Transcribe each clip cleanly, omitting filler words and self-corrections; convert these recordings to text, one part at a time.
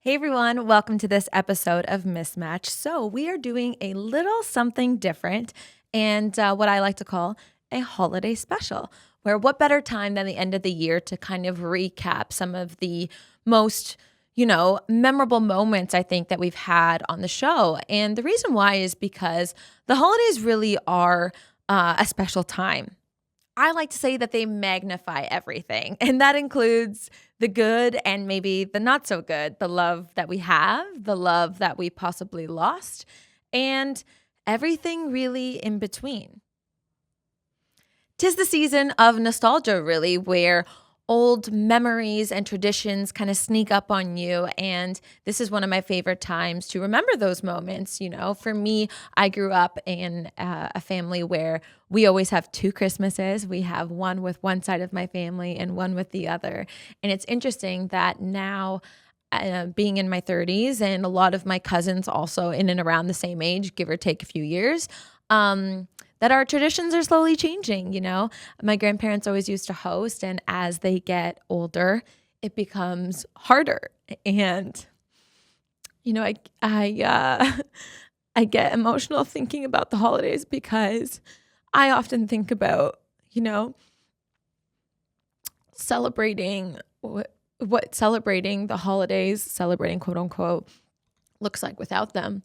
Hey everyone, welcome to this episode of Mismatch. So, we are doing a little something different and what I like to call a holiday special, where what better time than the end of the year to kind of recap some of the most, memorable moments I think that we've had on the show. And the reason why is because the holidays really are a special time. I like to say that they magnify everything, and that includes the good and maybe the not so good, the love that we have, the love that we possibly lost, and everything really in between. 'Tis the season of nostalgia, really, where old memories and traditions kind of sneak up on you. And this is one of my favorite times to remember those moments. For me, I grew up in a family where we always have two Christmases. We have one with one side of my family and one with the other. And it's interesting that now, being in my 30s and a lot of my cousins also in and around the same age, give or take a few years, that our traditions are slowly changing. My grandparents always used to host, and as they get older, it becomes harder. And I get emotional thinking about the holidays because I often think about celebrating what celebrating the holidays, celebrating quote unquote, looks like without them.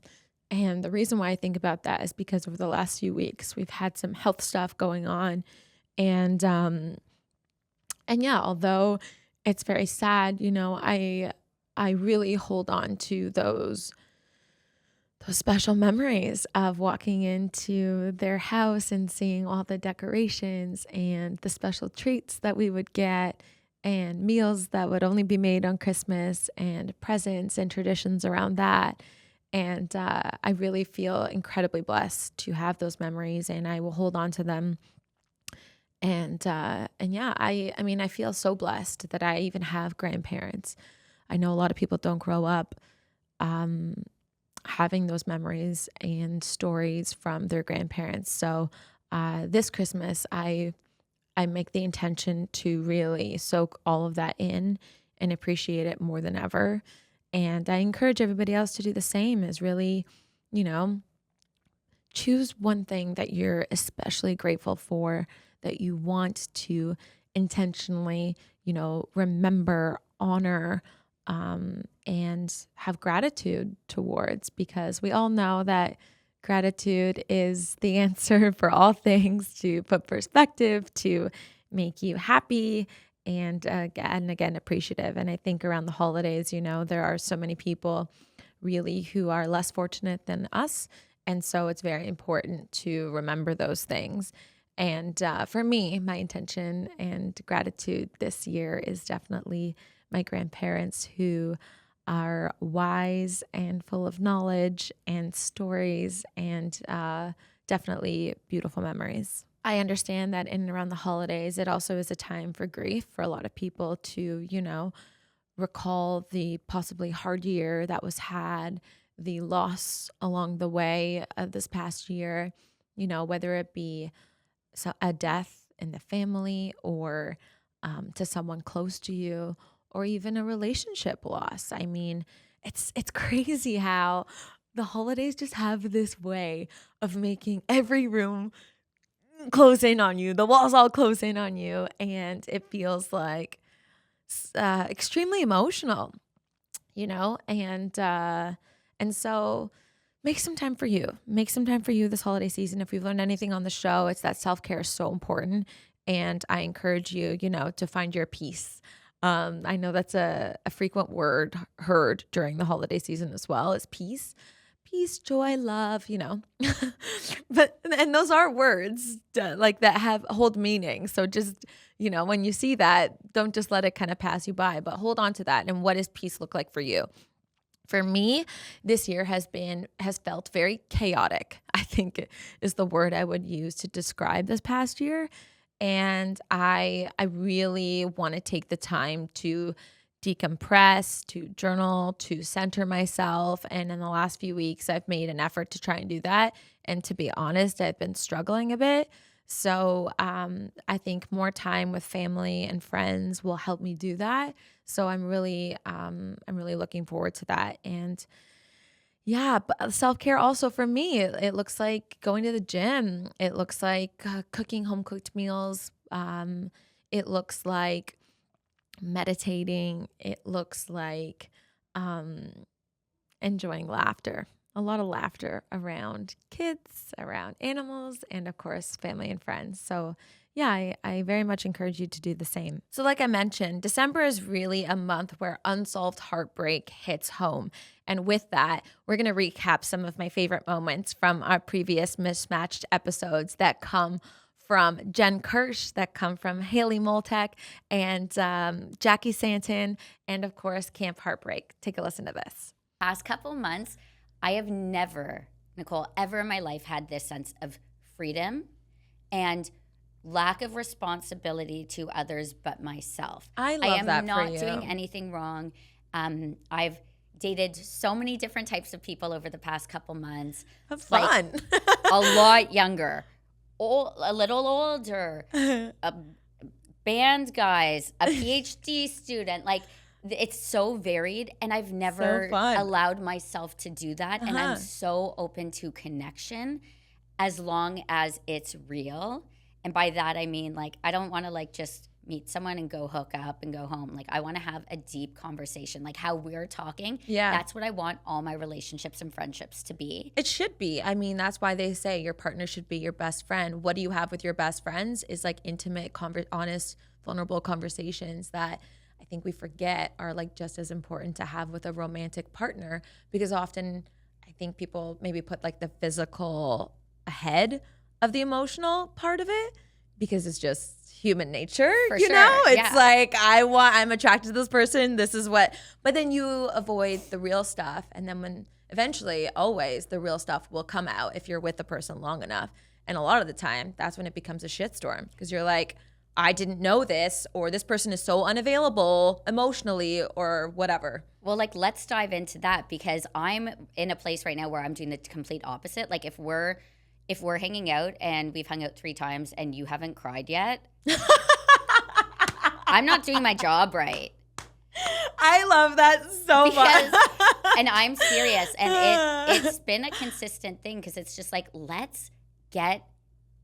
And the reason why I think about that is because over the last few weeks, we've had some health stuff going on. And yeah, although it's very sad, I really hold on to those special memories of walking into their house and seeing all the decorations and the special treats that we would get and meals that would only be made on Christmas and presents and traditions around that. And I really feel incredibly blessed to have those memories, and I will hold on to them. And yeah, I mean, I feel so blessed that I even have grandparents. I know a lot of people don't grow up um, having those memories and stories from their grandparents. So this Christmas, I make the intention to really soak all of that in and appreciate it more than ever. And I encourage everybody else to do the same, is really, you know, choose one thing that you're especially grateful for, that you want to intentionally, remember, honor, and have gratitude towards, because we all know that gratitude is the answer for all things, to put perspective, to make you happy and again appreciative. And I think around the holidays, there are so many people really who are less fortunate than us. And so it's very important to remember those things. And for me, my intention and gratitude this year is definitely my grandparents, who are wise and full of knowledge and stories and definitely beautiful memories. I understand that in and around the holidays, it also is a time for grief for a lot of people to, recall the possibly hard year that was had, the loss along the way of this past year, whether it be a death in the family or to someone close to you, or even a relationship loss. I mean, it's crazy how the holidays just have this way of making every room close in on you. The walls all close in on you, and it feels like extremely emotional, and so make some time for you. Make some time for you this holiday season. If we've learned anything on the show, it's that self-care is so important. And I encourage you, to find your peace. I know that's a frequent word heard during the holiday season as well, is peace. Peace, joy, love, and those are words like that hold meaning. So just, when you see that, don't just let it kind of pass you by, but hold on to that. And what does peace look like for you? For me, this year has felt very chaotic, I think is the word I would use to describe this past year. And I really want to take the time to decompress, to journal, to center myself. And in the last few weeks, I've made an effort to try and do that. And to be honest, I've been struggling a bit. So I think more time with family and friends will help me do that. So I'm really looking forward to that. And yeah, but self care also for me, it looks like going to the gym. It looks like cooking home cooked meals. It looks like meditating. It looks like um, enjoying laughter, a lot of laughter around kids, around animals, and of course, family and friends. So, yeah, I very much encourage you to do the same. So, like I mentioned, December is really a month where unsolved heartbreak hits home. And with that, we're going to recap some of my favorite moments from our previous mismatched episodes that come from Jen Kirsch, that come from Haley Moltek, and Jackie Santon, and of course, Camp Heartbreak. Take a listen to this. Past couple months, I have never, Nicole, ever in my life had this sense of freedom and lack of responsibility to others but myself. I love that for you. I am not doing anything wrong. I've dated so many different types of people over the past couple months. Have fun. Like, a lot younger, a little older, band guys, a PhD student, like it's so varied, and I've never allowed myself to do that. And I'm so open to connection as long as it's real. And by that, I mean, like, I don't want to like just meet someone and go hook up and go home. Like, I want to have a deep conversation, like how we're talking. Yeah. That's what I want all my relationships and friendships to be. It should be. I mean, that's why they say your partner should be your best friend. What do you have with your best friends is like intimate, honest, vulnerable conversations that I think we forget are like just as important to have with a romantic partner, because often I think people maybe put like the physical ahead of the emotional part of it because it's just human nature. For you sure. know, it's Yeah. like I'm attracted to this person. This is what, but then you avoid the real stuff. And then when eventually, always the real stuff will come out if you're with the person long enough. And a lot of the time, that's when it becomes a shitstorm because you're like, I didn't know this, or this person is so unavailable emotionally or whatever. Well, like, let's dive into that, because I'm in a place right now where I'm doing the complete opposite. Like, if we're hanging out and we've hung out 3 times and you haven't cried yet, I'm not doing my job right. I love that so much. And I'm serious. And it's been a consistent thing, because it's just like, let's get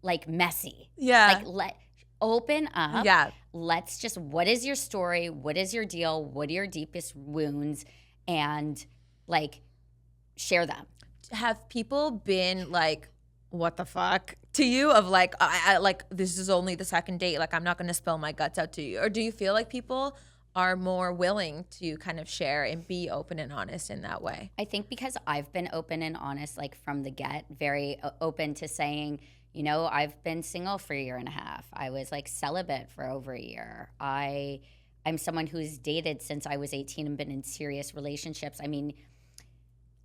like messy. Yeah. Like, open up. Yeah. Let's just, what is your story? What is your deal? What are your deepest wounds? And like, share them. Have people been like, what the fuck to you, of like, I like, this is only the second date, like I'm not going to spill my guts out to you? Or do you feel like people are more willing to kind of share and be open and honest in that way? I think because I've been open and honest, like from the get, very open to saying, you know, I've been single for 1.5 years. I was like celibate for over a year. I'm someone who's dated since I was 18 and been in serious relationships. I mean,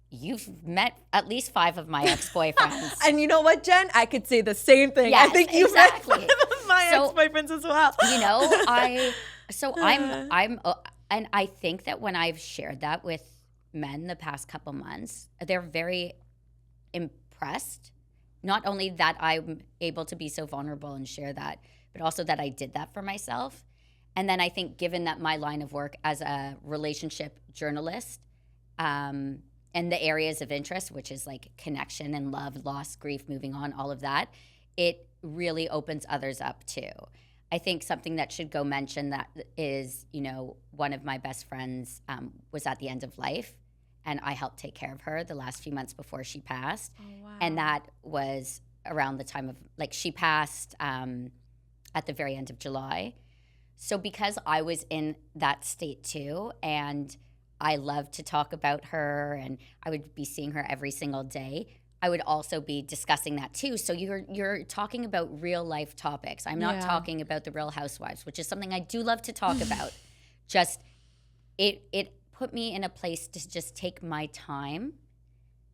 you've met at least 5 of my ex-boyfriends. And you know what, Jen? I could say the same thing. Yes, I think you've met 5 of my ex-boyfriends as well. You know, I'm and I think that when I've shared that with men the past couple months, they're very impressed. Not only that I'm able to be so vulnerable and share that, but also that I did that for myself. And then I think, given that my line of work as a relationship journalist, and the areas of interest, which is like connection and love, loss, grief, moving on, all of that, it really opens others up too. I think something that should go mentioned that is, you know, one of my best friends was at the end of life, and I helped take care of her the last few months before she passed. Oh, wow. And that was around the time of, like, she passed at the very end of July. So because I was in that state too, and I love to talk about her, and I would be seeing her every single day, I would also be discussing that too. So you're talking about real life topics. I'm not talking about the Real Housewives, which is something I do love to talk about. Just it put me in a place to just take my time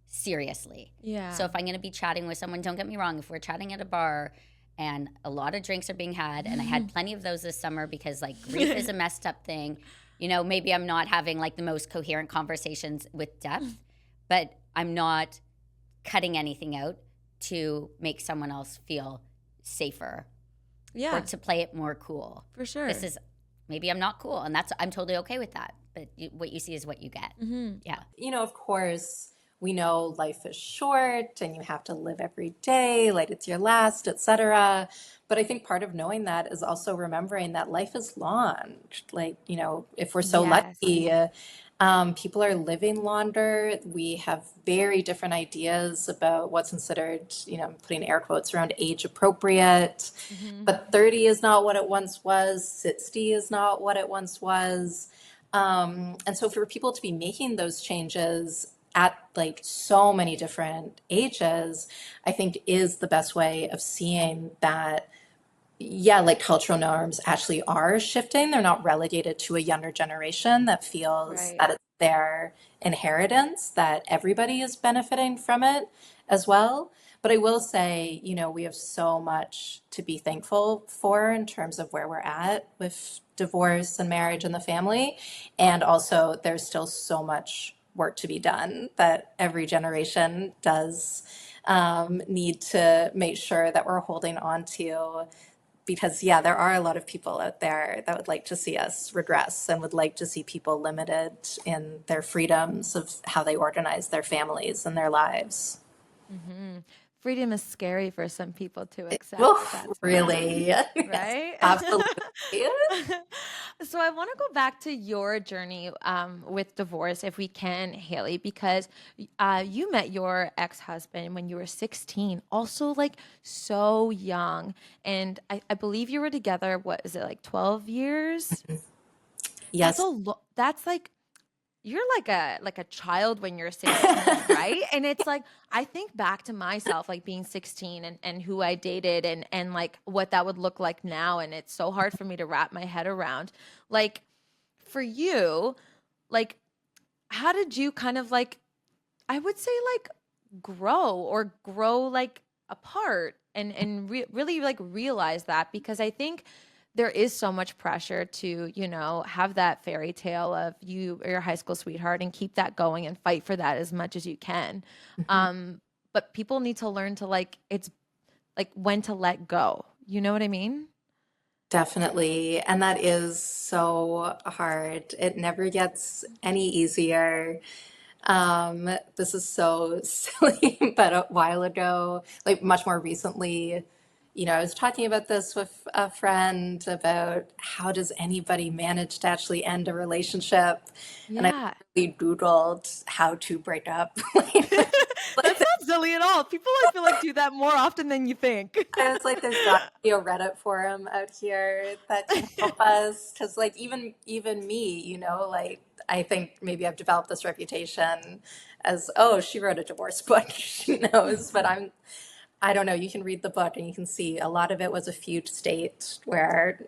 seriously. Yeah. So if I'm going to be chatting with someone, don't get me wrong, if we're chatting at a bar and a lot of drinks are being had, and I had plenty of those this summer because like grief is a messed up thing. You know, maybe I'm not having like the most coherent conversations with depth, but I'm not cutting anything out to make someone else feel safer or Yeah, to play it more cool. for This sure. is maybe I'm not cool, and I'm totally okay with that. But what you see is what you get. Hmm. Yeah. Of course, we know life is short and you have to live every day like it's your last, etc. But I think part of knowing that is also remembering that life is long. Like, if we're so Yes. lucky, people are living longer. We have very different ideas about what's considered, I'm putting air quotes around age appropriate. Hmm. But 30 is not what it once was, 60 is not what it once was. And so for people to be making those changes at like so many different ages, I think is the best way of seeing that, yeah, like cultural norms actually are shifting. They're not relegated to a younger generation that feels Right. that it's their inheritance, that everybody is benefiting from it as well. But I will say, we have so much to be thankful for in terms of where we're at with divorce and marriage and the family. And also, there's still so much work to be done that every generation does need to make sure that we're holding on to, because yeah, there are a lot of people out there that would like to see us regress and would like to see people limited in their freedoms of how they organize their families and their lives. Hmm. Freedom is scary for some people to accept. Oof, That's why, really? Yes, right? absolutely. So I want to go back to your journey with divorce, if we can, Haley, because you met your ex-husband when you were 16, also like so young. And I believe you were together, what is it, like 12 years? That's Yes. that's like you're like a child when you're 16, right? And it's like I think back to myself like being 16 and who I dated and like what that would look like now, and it's so hard for me to wrap my head around. Like for you, like how did you kind of like I would say like grow like apart and really like realize that, because I think there is so much pressure to, have that fairy tale of you or your high school sweetheart and keep that going and fight for that as much as you can. But people need to learn to like it's like when to let go. You know what I mean? Definitely. And that is so hard. It never gets any easier. This is so silly, but a while ago, like much more recently, I was talking about this with a friend about how does anybody manage to actually end a relationship? And I Yeah. literally Googled how to break up. That's not silly at all. People I feel like do that more often than you think. I was like, there's got to be a Reddit forum out here that can help us. Because, like, even me, like, I think maybe I've developed this reputation as, oh, she wrote a divorce book. She knows, but I don't know. You can read the book and you can see a lot of it was a fugue state where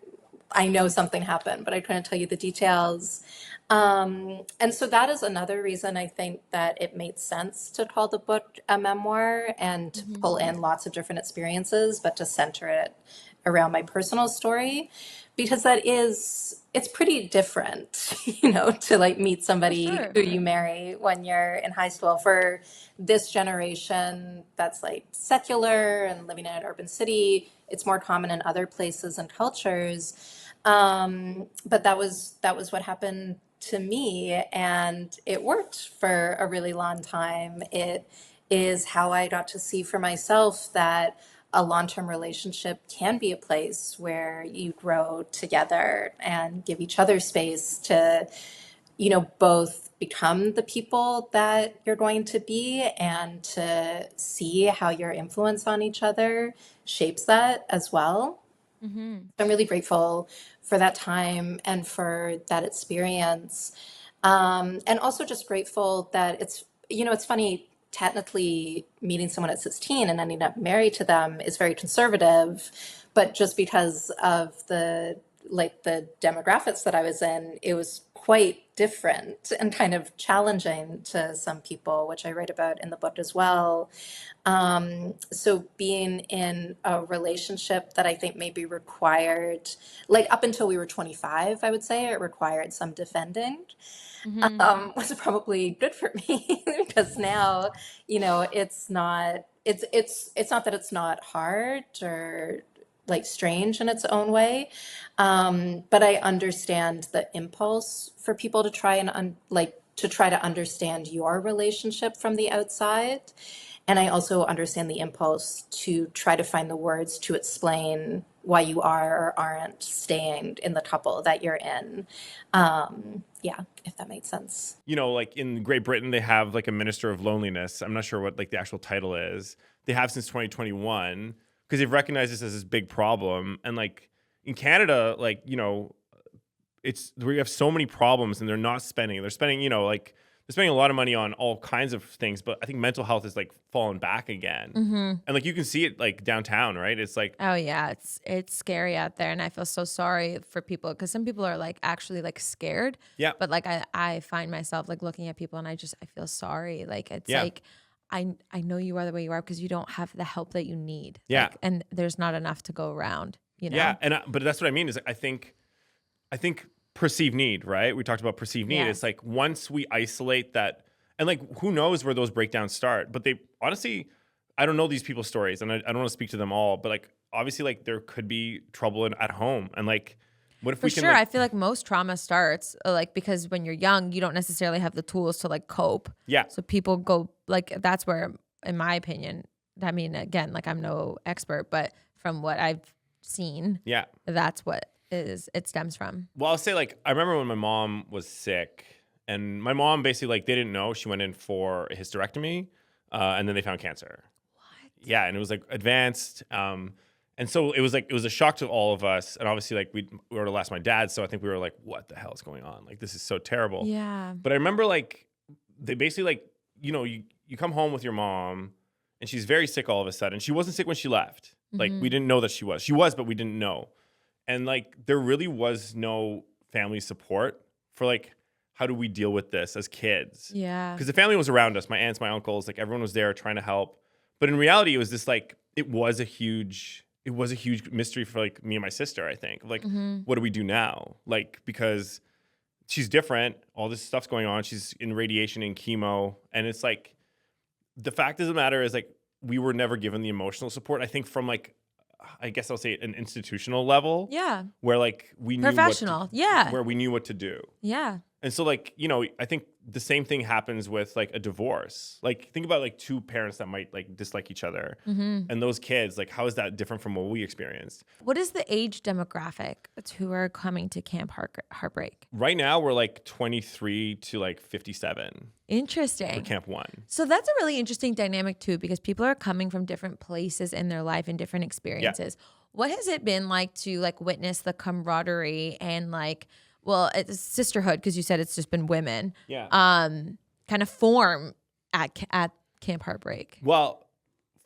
I know something happened, but I couldn't tell you the details. And so that is another reason I think that it made sense to call the book a memoir and to Mhm. pull in lots of different experiences, but to center it around my personal story, because it's pretty different, to like meet For somebody sure. who you marry when you're in high school. For this generation that's like secular and living in an urban city, it's more common in other places and cultures. But that was what happened to me, and it worked for a really long time. It is how I got to see for myself that a long-term relationship can be a place where you grow together and give each other space to, both become the people that you're going to be and to see how your influence on each other shapes that as well. Hmm. I'm really grateful for that time and for that experience. And also just grateful that it's funny, technically meeting someone at 16 and ending up married to them is very conservative, but just because of the demographics that I was in, it was quite different and kind of challenging to some people, which I write about in the book as well. So being in a relationship that I think maybe required, like up until we were 25, I would say it required some defending, Hmm. was probably good for me because now, it's not that it's not hard or like strange in its own way. But I understand the impulse for people to try and to try to understand your relationship from the outside. And I also understand the impulse to try to find the words to explain why you are or aren't staying in the couple that you're in. Yeah, if that makes sense. You know, like in Great Britain, they have like a minister of loneliness. I'm not sure what like the actual title is. They have since 2021 because they've recognized this as this big problem. And like in Canada, like, you know, we have so many problems and they're not spending. They're spending, you know, like they're spending a lot of money on all kinds of things, but I think mental health is like fallen back again. And like you can see it like downtown, right? It's like, Oh yeah, it's scary out there, and I feel so sorry for people because some people are like actually like scared. yeah, But like I find myself like looking at people and I feel sorry. Like it's Yeah. like I know you are the way you are because you don't have the help that you need. Yeah. Like, and there's not enough to go around. You know. yeah. And but that's what I mean is I think perceived need, right? We talked about perceived need. Yeah. It's like once we isolate that, and like who knows where those breakdowns start? But they honestly, I don't know these people's stories, and I don't want to speak to them all. But like obviously, like there could be trouble at home, and like what if For we can? sure, Like, I feel like most trauma starts like because when you're young, you don't necessarily have the tools to like cope. yeah, So people go like that's where, in my opinion, I mean, again, like I'm no expert, but from what I've seen, yeah. that's what it stems from. Well, I'll say like I remember when my mom was sick, and my mom basically like they didn't know she went in for a hysterectomy, and then they found cancer. What? Yeah, and it was like advanced. And so it was a shock to all of us, and obviously like we were to last my dad, so I think we were like, what the hell is going on? Like this is so terrible. Yeah. But I remember like they basically like you know you come home with your mom, and she's very sick all of a sudden. She wasn't sick when she left. Like we didn't know that she was. She was, but we didn't know. And like there really was no family support for like how do we deal with this as kids? Yeah. Because the family was around us, my aunts, my uncles, like everyone was there trying to help. But in reality, it was this like it was a huge mystery for like me and my sister, I think. Like, what do we do now? Like, because she's different, all this stuff's going on, she's in radiation and chemo, and it's like the fact of the matter is like we were never given the emotional support, I think, from like I guess I'll say an institutional level. Yeah. Where like we knew Professional. Yeah. where we knew what to do. Yeah. And so like, you know, I think the same thing happens with like a divorce. Like think about like two parents that might like dislike each other. And those kids, like how is that different from what we experienced? What is the age demographic who are coming to Camp Heartbreak? Right now we're like 23 to like 57 Interesting. for Camp 1. So that's a really interesting dynamic too, because people are coming from different places in their life and different experiences. What has it been like to like witness the camaraderie and like, well, it's sisterhood, because you said it's just been women, Yeah. kind of form at Camp Heartbreak? Well,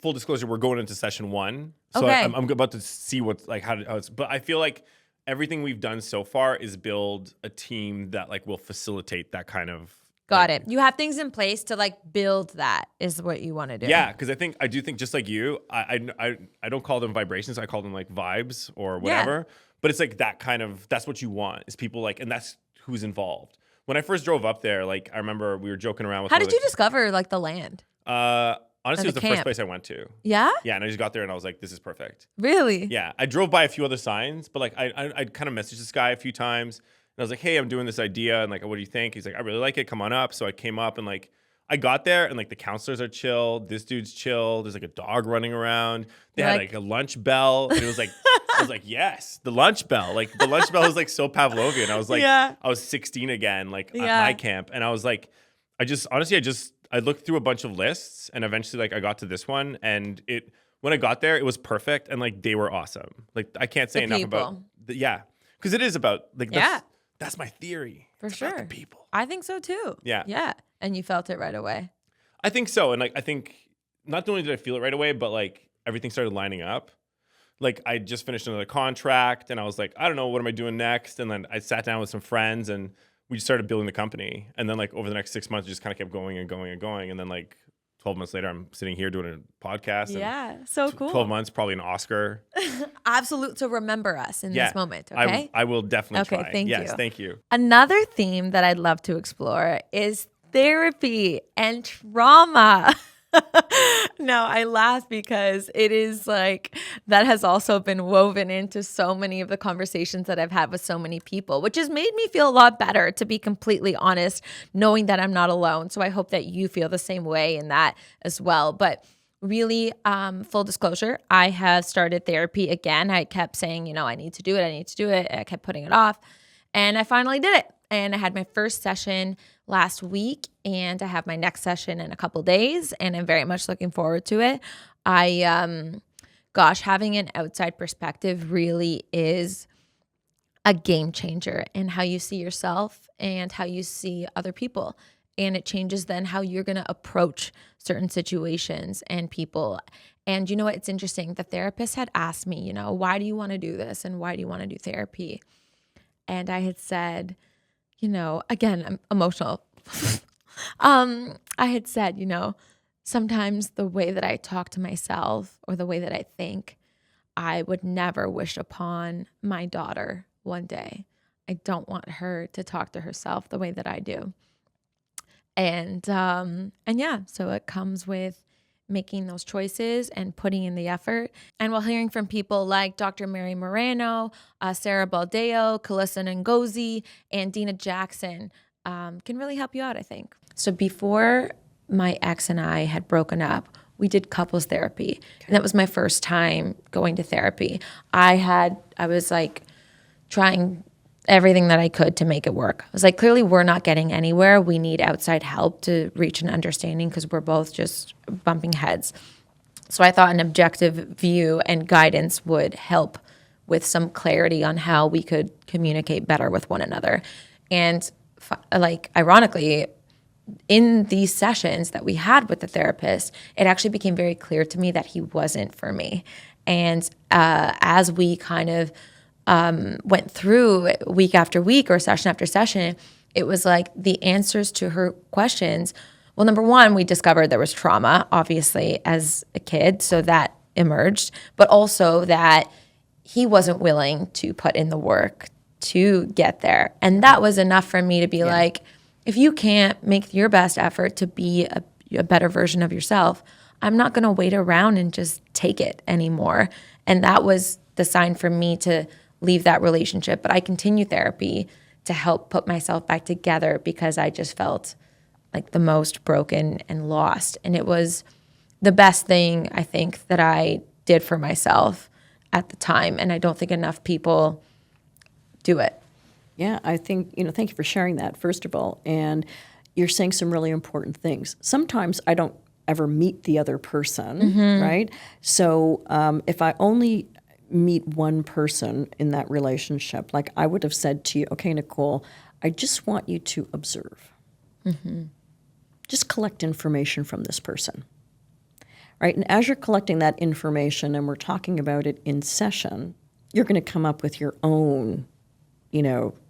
full disclosure, we're going into session 1. So Okay. I'm about to see what's like how it's, but I feel like everything we've done so far is build a team that like will facilitate that kind of. Got it. You have things in place to like build that is what you want to do. Yeah, because I do think just like you, I don't call them vibrations. I call them like vibes or whatever. But it's like that kind of, that's what you want is people like, and that's who's involved. When I first drove up there, like I remember we were joking around with. How did you discover like the land? Honestly, it was the first camp? place I went to. Yeah? Yeah, and I just got there and I was like, this is perfect. Really? Yeah, I drove by a few other signs, but like I kind of messaged this guy a few times. And I was like, hey, I'm doing this idea. And like, what do you think? He's like, I really like it. Come on up. So I came up and like, I got there and like the counselors are chill. This dude's chill. There's like a dog running around. They had like a lunch bell. And it was like, I was like, yes, the lunch bell. Like the lunch bell was like so Pavlovian. I was like, I was 16 again, like at my camp. And I was like, I looked through a bunch of lists and eventually like I got to this one and when I got there, it was perfect. And like, they were awesome. Like I can't say enough about, because it is about like, that's my theory. For it's sure. about the people. I think so too. Yeah. Yeah. And you felt it right away. I think so. And like, I think not only did I feel it right away, but like everything started lining up. Like I just finished another contract and I was like, I don't know, what am I doing next? And then I sat down with some friends and we just started building the company. And then like over the next 6 months, it just kind of kept going and going and going. And then like 12 months later, I'm sitting here doing a podcast. Yeah. So cool. 12 months, probably an Oscar. Absolute. So remember us in this moment. Okay. I will definitely try. Thank you. Yes, thank you. Another theme that I'd love to explore is therapy and trauma. No, I laugh because it is like that has also been woven into so many of the conversations that I've had with so many people, which has made me feel a lot better, to be completely honest, knowing that I'm not alone. So I hope that you feel the same way in that as well. But really, full disclosure, I have started therapy again. I kept saying, I need to do it. I need to do it. I kept putting it off. And I finally did it. And I had my first session last week, and I have my next session in a couple days, and I'm very much looking forward to it. Having an outside perspective really is a game changer in how you see yourself and how you see other people. And it changes then how you're going to approach certain situations and people. And you know what? It's interesting. The therapist had asked me, why do you want to do this? And why do you want to do therapy? And I had said, again, I'm emotional. I had said, sometimes the way that I talk to myself or the way that I think, I would never wish upon my daughter one day. I don't want her to talk to herself the way that I do. And yeah, so it comes with making those choices and putting in the effort. And while hearing from people like Dr. Mary Moreno, Sarah Baldeo, Calissa Ngozi, and Dina Jackson can really help you out, I think. So before my ex and I had broken up, we did couples therapy. And that was my first time going to therapy. I was like trying everything that I could to make it work. I was like, clearly we're not getting anywhere. We need outside help to reach an understanding because we're both just bumping heads. So I thought an objective view and guidance would help with some clarity on how we could communicate better with one another. And ironically, in these sessions that we had with the therapist, it actually became very clear to me that he wasn't for me. And as we kind of went through week after week or session after session, it was like the answers to her questions. Well, number one, we discovered there was trauma, obviously, as a kid. So that emerged, but also that he wasn't willing to put in the work to get there. And that was enough for me to be like, if you can't make your best effort to be a better version of yourself, I'm not going to wait around and just take it anymore. And that was the sign for me to leave that relationship. But I continue therapy to help put myself back together because I just felt like the most broken and lost. And it was the best thing I think that I did for myself at the time. And I don't think enough people do it. Yeah, I think, thank you for sharing that, first of all. And you're saying some really important things. Sometimes I don't ever meet the other person, right? So if I only meet one person in that relationship, like I would have said to you, okay, Nicole, I just want you to observe. Just collect information from this person, right? And as you're collecting that information and we're talking about it in session, you're going to come up with your own,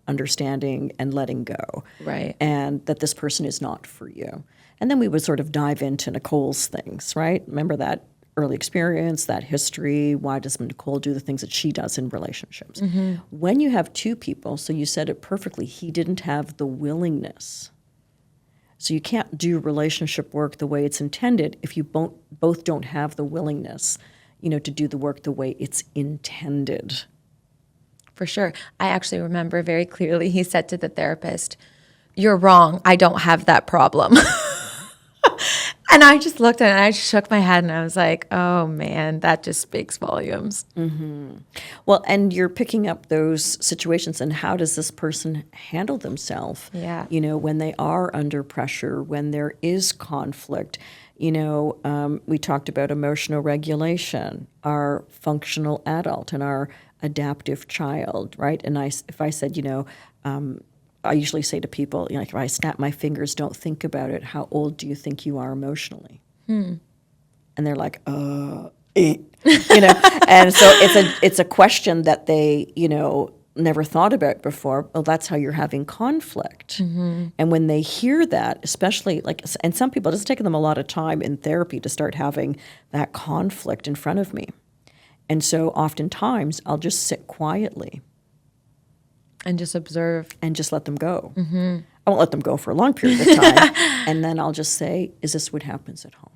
understanding and letting go. Right. And that this person is not for you. And then we would sort of dive into Nicole's things, right? Remember that early experience, that history, why does Nicole do the things that she does in relationships? When you have two people, so you said it perfectly, he didn't have the willingness. So you can't do relationship work the way it's intended if you both don't have the willingness, to do the work the way it's intended. For sure. I actually remember very clearly he said to the therapist, "You're wrong. I don't have that problem." And I just looked at it and I just shook my head and I was like, oh man, that just speaks volumes. Well, and you're picking up those situations and how does this person handle themselves? Yeah. When they are under pressure, when there is conflict. We talked about emotional regulation, our functional adult and our adaptive child, right? And if I said, I usually say to people, if I snap my fingers, don't think about it. How old do you think you are emotionally? And they're like, And so it's a question that they, never thought about before. Well, that's how you're having conflict. And when they hear that, especially and some people, it's taken them a lot of time in therapy to start having that conflict in front of me. And so oftentimes I'll just sit quietly. And just observe. And just let them go. I won't let them go for a long period of time. And then I'll just say, is this what happens at home?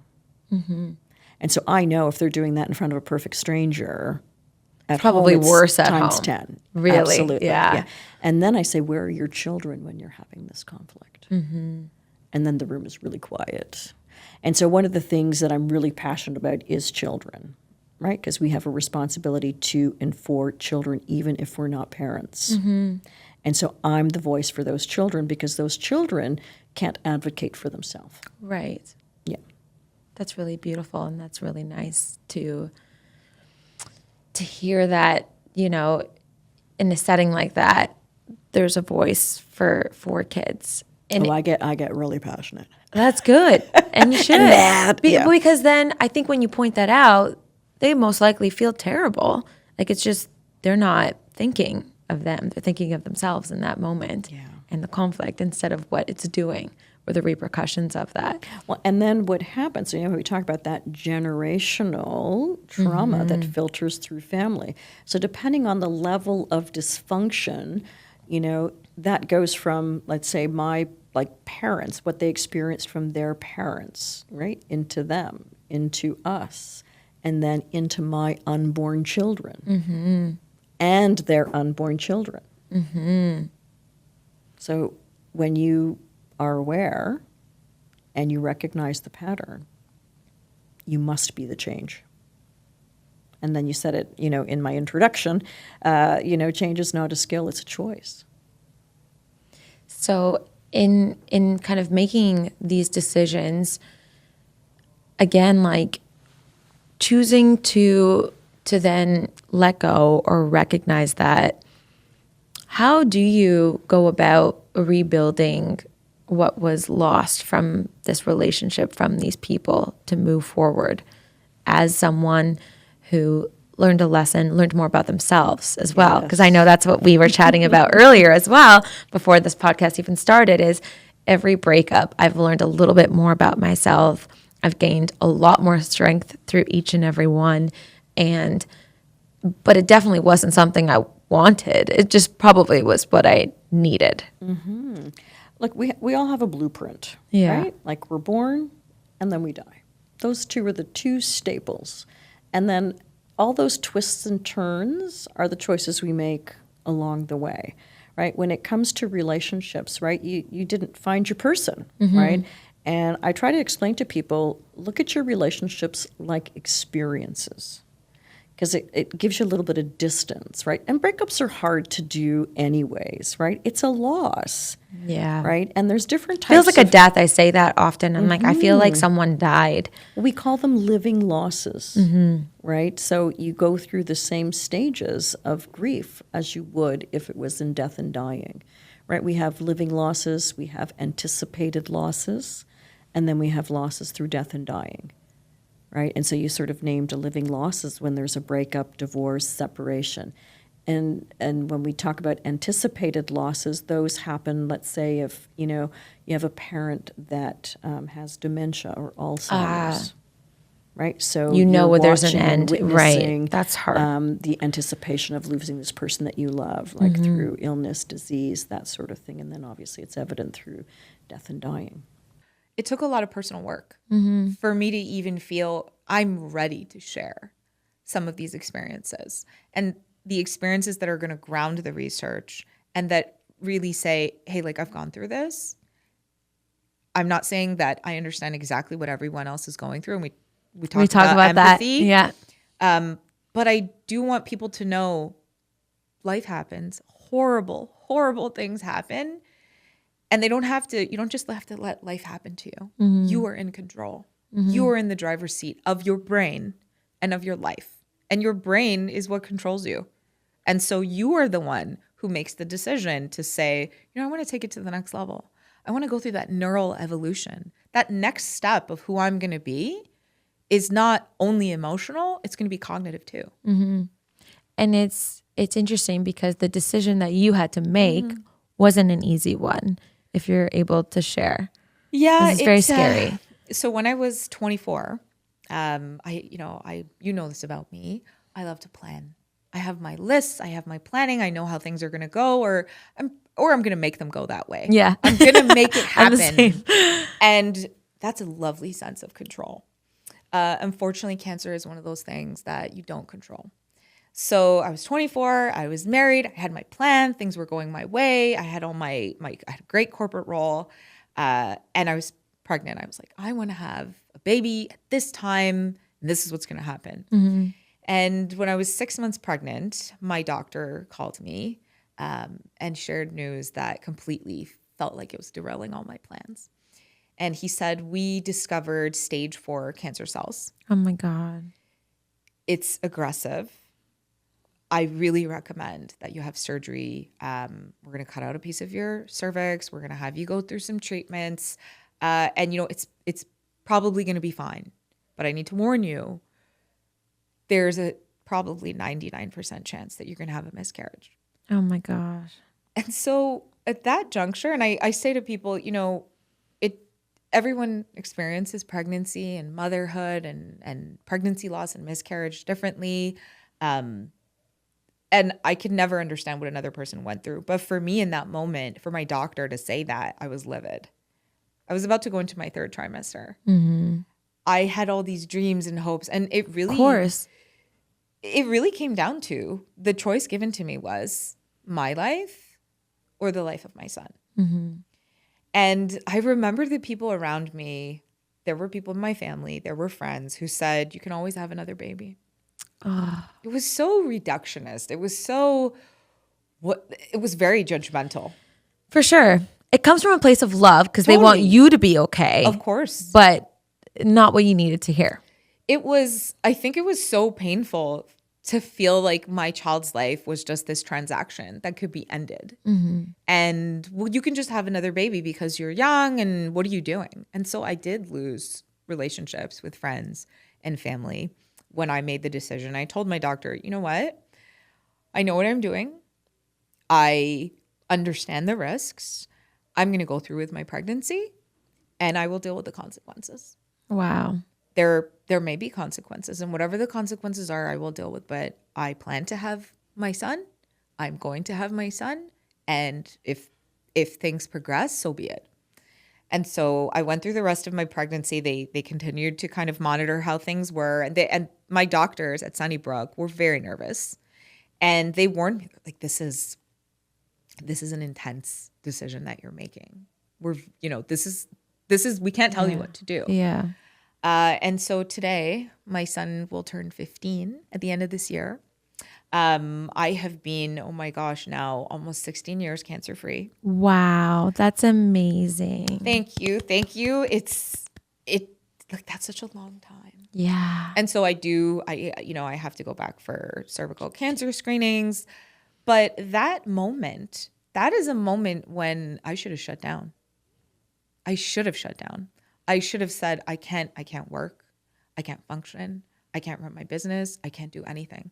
And so I know if they're doing that in front of a perfect stranger, at Probably home, it's worse at times home. 10. Really? Absolutely. Yeah. And then I say, where are your children when you're having this conflict? And then the room is really quiet. And so one of the things that I'm really passionate about is children, right? Because we have a responsibility to and for children, even if we're not parents. And so I'm the voice for those children because those children can't advocate for themselves. Right. Yeah. That's really beautiful, and that's really nice to hear that, you know, in a setting like that, there's a voice for kids. And I get really passionate. that's good. And you should. Because then I think when you point that out, they most likely feel terrible. Like it's just they're not thinking of them. They're thinking of themselves in that moment and the conflict instead of what it's doing or the repercussions of that. Well, and then what happens, we talk about that generational trauma that filters through family. So depending on the level of dysfunction, that goes from, let's say, my parents, what they experienced from their parents, right, into them, into us, and then into my unborn children and their unborn children. So when you are aware and you recognize the pattern, you must be the change. And then you said it, in my introduction, change is not a skill, it's a choice. So in kind of making these decisions, again, like choosing to then let go or recognize that, how do you go about rebuilding what was lost from this relationship, from these people, to move forward as someone who learned a lesson, learned more about themselves as well? Because I know that's what we were chatting about earlier as well, before this podcast even started, is every breakup, I've learned a little bit more about myself. I've gained a lot more strength through each and every one. But it definitely wasn't something I wanted. It just probably was what I needed. Look, we all have a blueprint, Yeah. right? Like we're born and then we die. Those two are the two staples. And then all those twists and turns are the choices we make along the way, right? When it comes to relationships, right, you didn't find your person, right? And I try to explain to people, look at your relationships like experiences, because it gives you a little bit of distance, right? And breakups are hard to do anyways, right? It's a loss, Yeah. right? And there's different types Feels like a of, death. I say that often. I'm like, I feel like someone died. we call them living losses, right? So you go through the same stages of grief as you would if it was in death and dying, right? We have living losses, we have anticipated losses, and then we have losses through death and dying. Right? And so you sort of named a living losses when there's a breakup, divorce, separation. And when we talk about anticipated losses, those happen, let's say, if, you have a parent that has dementia or Alzheimer's. Right? So where there's an watching and end. witnessing, Right. That's hard. the anticipation of losing this person that you love, like through illness, disease, that sort of thing. And then obviously it's evident through death and dying. It took a lot of personal work for me to even feel I'm ready to share some of these experiences, and the experiences that are going to ground the research and that really say, hey, like I've gone through this. I'm not saying that I understand exactly what everyone else is going through. And we talk about empathy. that. Yeah. But I do want people to know life happens. Horrible, horrible things happen. And you don't just have to let life happen to you. You are in control. You are in the driver's seat of your brain and of your life. And your brain is what controls you. And so you are the one who makes the decision to say, I want to take it to the next level. I want to go through that neural evolution. That next step of who I'm going to be is not only emotional, it's going to be cognitive too. And it's interesting because the decision that you had to make wasn't an easy one, if you're able to share. Yeah, This is very scary. So when I was 24, you know this about me. I love to plan. I have my lists. I have my planning. I know how things are going to go, or I'm going to make them go that way. Yeah. I'm going to make it I'm the happen. same. And that's a lovely sense of control. Unfortunately, cancer is one of those things that you don't control. So I was 24, I was married, I had my plan, things were going my way. I had I had a great corporate role, and I was pregnant. I was like, I want to have a baby at this time, and this is what's going to happen. And when I was 6 months pregnant, my doctor called me and shared news that completely felt like it was derailing all my plans. And he said, we discovered stage 4 cancer cells. Oh my God. It's aggressive. I really recommend that you have surgery. We're going to cut out a piece of your cervix. We're going to have you go through some treatments. And it's probably going to be fine. But I need to warn you, there's a probably 99% chance that you're going to have a miscarriage. Oh my gosh. And so at that juncture, and I say to people, everyone experiences pregnancy and motherhood and pregnancy loss and miscarriage differently. And I could never understand what another person went through. But for me in that moment, for my doctor to say that, I was livid. I was about to go into my 3rd trimester. I had all these dreams and hopes. And it really, Of course. it really came down to the choice given to me was my life or the life of my son. And I remember the people around me, there were people in my family, there were friends who said, you can always have another baby. It was so reductionist. It was very judgmental. For sure. It comes from a place of love because they want Totally. you to be okay. Of course. But not what you needed to hear. I think it was so painful to feel like my child's life was just this transaction that could be ended. And well, you can just have another baby because you're young and what are you doing? And so I did lose relationships with friends and family when I made the decision. I told my doctor, you know what? I know what I'm doing. I understand the risks. I'm going to go through with my pregnancy and I will deal with the consequences. Wow. There may be consequences, and whatever the consequences are, I will deal with. But I plan to have my son. I'm going to have my son, and if things progress, so be it. And so I went through the rest of my pregnancy. They continued to kind of monitor how things were, and my doctors at Sunnybrook were very nervous, and they warned me like this is an intense decision that you're making. This is we can't tell you what to do. Yeah. And so today, my son will turn 15 at the end of this year. I have been, oh my gosh, now almost 16 years cancer-free. Wow. That's amazing. Thank you. That's such a long time. Yeah. And so I have to go back for cervical cancer screenings. But that is a moment when I should have shut down. I should have shut down. I should have said, I can't work. I can't function. I can't run my business. I can't do anything.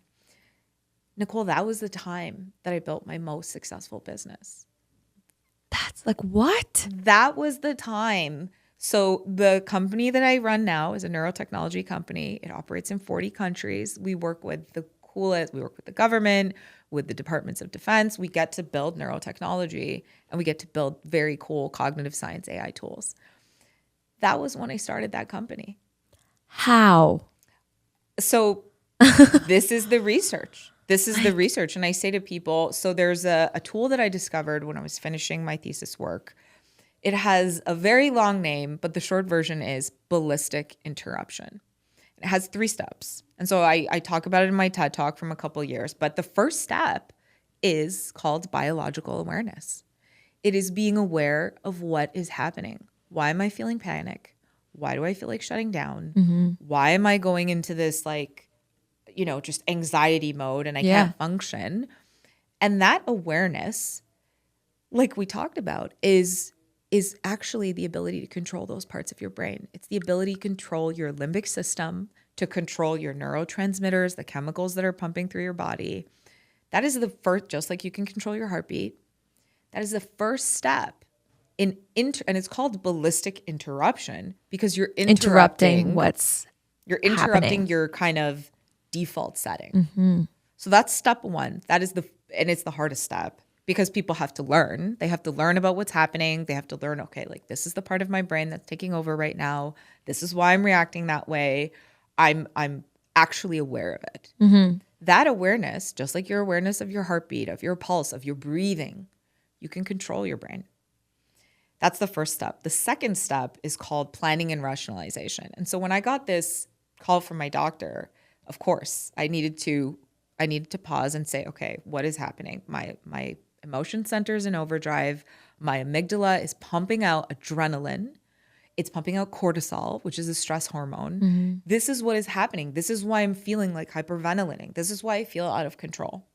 Nicole, that was the time that I built my most successful business. That's like what? That was the time. So the company that I run now is a neurotechnology company. It operates in 40 countries. We work with the coolest. We work with the government, with the departments of defense. We get to build neurotechnology and we get to build very cool cognitive science AI tools. That was when I started that company. How? So this is the research. And I say to people, so there's a tool that I discovered when I was finishing my thesis work. It has a very long name, but the short version is ballistic interruption. It has 3 steps. And so I talk about it in my TED Talk from a couple of years. But the first step is called biological awareness. It is being aware of what is happening. Why am I feeling panic? Why do I feel like shutting down? Why am I going into this just anxiety mode and I can't function? And that awareness, like we talked about, is actually the ability to control those parts of your brain. It's the ability to control your limbic system, to control your neurotransmitters, the chemicals that are pumping through your body. That is the first, just like you can control your heartbeat. That is the first step and it's called ballistic interruption because you're interrupting happening. your kind of default setting. So that's step 1. And it's the hardest step because people have to learn. They have to learn about what's happening. They have to learn, okay, like this is the part of my brain that's taking over right now. This is why I'm reacting that way. I'm actually aware of it. That awareness, just like your awareness of your heartbeat, of your pulse, of your breathing, you can control your brain. That's the first step. The second step is called planning and rationalization. And so when I got this call from my doctor, of course, I needed to pause and say, okay, what is happening? My emotion center's in overdrive. My amygdala is pumping out adrenaline. It's pumping out cortisol, which is a stress hormone. This is what is happening. This is why I'm feeling like hyperventilating. This is why I feel out of control.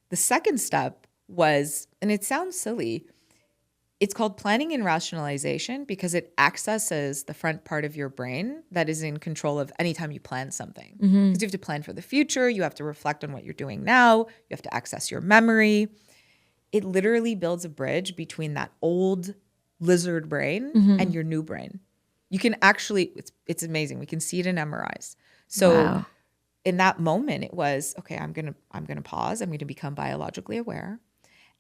The second step was, and it sounds silly, it's called planning and rationalization because it accesses the front part of your brain that is in control of anytime you plan something. Because you have to plan for the future. You have to reflect on what you're doing now. You have to access your memory. It literally builds a bridge between that old lizard brain and your new brain. You can actually, it's amazing. We can see it in MRIs. So in that moment, it was, okay, I'm gonna pause. I'm gonna become biologically aware.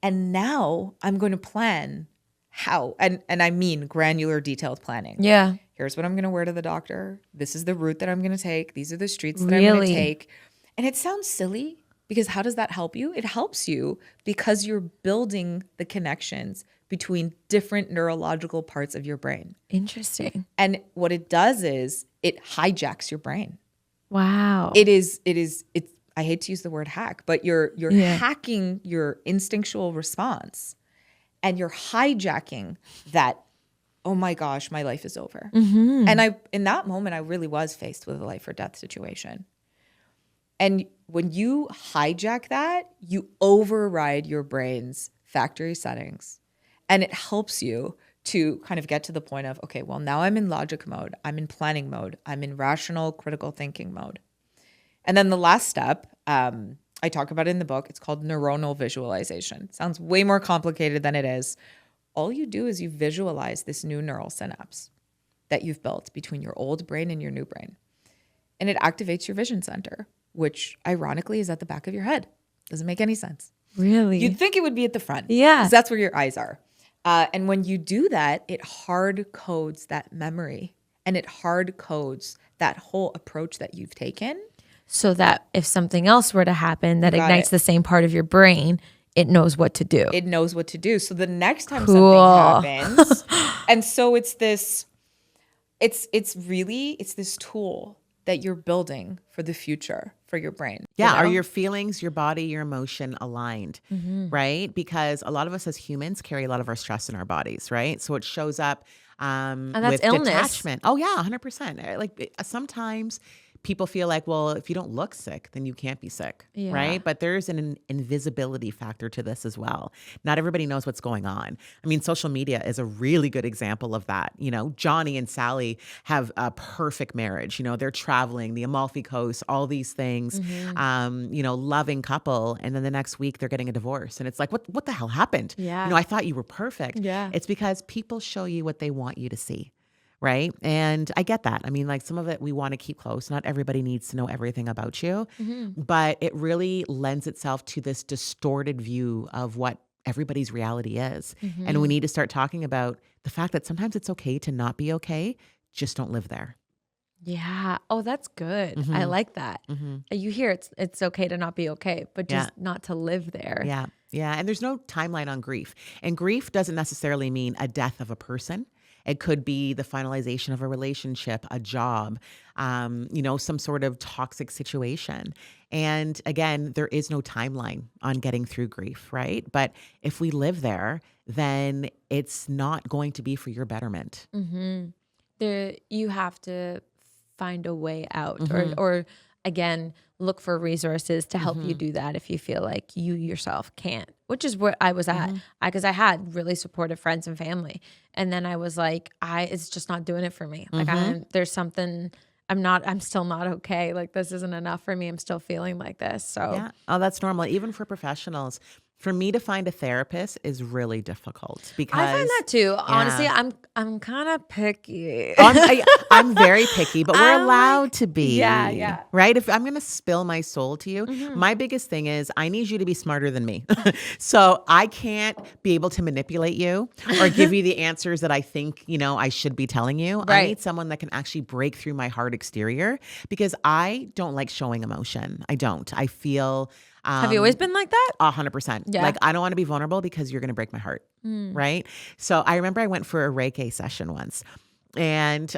And now I'm going to plan how, and I mean granular detailed planning. Yeah. Here's what I'm going to wear to the doctor. This is the route that I'm going to take. These are the streets that I'm going to take. And it sounds silly because how does that help you? It helps you because you're building the connections between different neurological parts of your brain. Interesting. And what it does is it hijacks your brain. Wow. It's I hate to use the word hack, but you're hacking your instinctual response and you're hijacking that, oh my gosh, my life is over. And in that moment, I really was faced with a life or death situation. And when you hijack that, you override your brain's factory settings. And it helps you to kind of get to the point of, okay, well, now I'm in logic mode. I'm in planning mode. I'm in rational, critical thinking mode. And then the last step, I talk about it in the book. It's called neuronal visualization. Sounds way more complicated than it is. All you do is you visualize this new neural synapse that you've built between your old brain and your new brain. And it activates your vision center, which ironically is at the back of your head. Doesn't make any sense. Really? You'd think it would be at the front. Yeah. 'Cause that's where your eyes are. And when you do that, it hard codes that memory and it hard codes that whole approach that you've taken. So that if something else were to happen that got ignites it. the same part of your brain, it knows what to do. It knows what to do. So the next time Cool. something happens, and so it's this tool that you're building for the future for your brain. Yeah. You know? Are your feelings, your body, your emotion aligned? Right? Because a lot of us as humans carry a lot of our stress in our bodies, right? So it shows up And that's with illness. detachment. Oh yeah, 100%. Like sometimes people feel like, well, if you don't look sick, then you can't be sick, Yeah. right? But there's an invisibility factor to this as well. Not everybody knows what's going on. I mean, social media is a really good example of that. You know, Johnny and Sally have a perfect marriage. You know, they're traveling, the Amalfi Coast, all these things, you know, loving couple. And then the next week they're getting a divorce. And it's like, what the hell happened? Yeah. You know, I thought you were perfect. Yeah. It's because people show you what they want you to see. Right. And I get that. I mean, like some of it we want to keep close. Not everybody needs to know everything about you, but it really lends itself to this distorted view of what everybody's reality is. And we need to start talking about the fact that sometimes it's okay to not be okay. Just don't live there. Yeah. Oh, that's good. I like that. You hear it's okay to not be okay, but just not to live there. Yeah. Yeah. And there's no timeline on grief. And grief doesn't necessarily mean a death of a person. It could be the finalization of a relationship, a job, you know, some sort of toxic situation. And again, there is no timeline on getting through grief, right? But if we live there, then it's not going to be for your betterment. You have to find a way out or again, look for resources to help you do that if you feel like you yourself can't, which is where I was at. Because I had really supportive friends and family. And then I was like, it's just not doing it for me. Like there's something, I'm still not okay. Like this isn't enough for me. I'm still feeling like this. So Yeah. Oh, that's normal. Even for professionals, For me to find a therapist is really difficult because I find that too. Honestly, I'm kind of picky. I'm very picky, but we're I'm allowed to be. yeah. Right? If I'm going to spill my soul to you, my biggest thing is I need you to be smarter than me. So I can't be able to manipulate you or give you the answers that I think, I should be telling you. I Right. need someone that can actually break through my hard exterior because I don't like showing emotion. I don't. I feel... Have you always been like that? 100%. Yeah. Like, I don't want to be vulnerable because you're going to break my heart. Right. So I remember I went for a Reiki session once and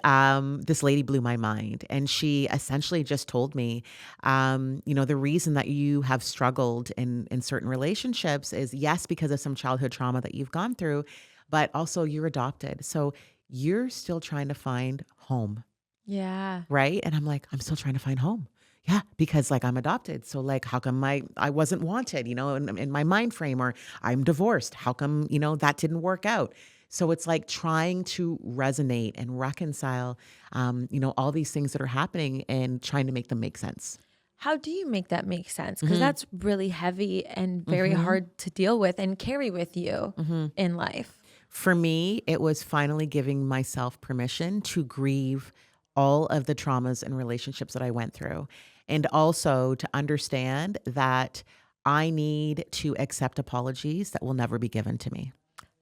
this lady blew my mind. And she essentially just told me, the reason that you have struggled in certain relationships is, yes, because of some childhood trauma that you've gone through, but also you're adopted. So you're still trying to find home. Yeah. Right. And I'm like, I'm still trying to find home. Yeah, because like I'm adopted. So like, how come I wasn't wanted, in my mind frame, or I'm divorced. How come, that didn't work out? So it's like trying to resonate and reconcile, all these things that are happening and trying to make them make sense. How do you make that make sense? Because that's really heavy and very hard to deal with and carry with you in life. For me, it was finally giving myself permission to grieve all of the traumas and relationships that I went through. And also to understand that I need to accept apologies that will never be given to me.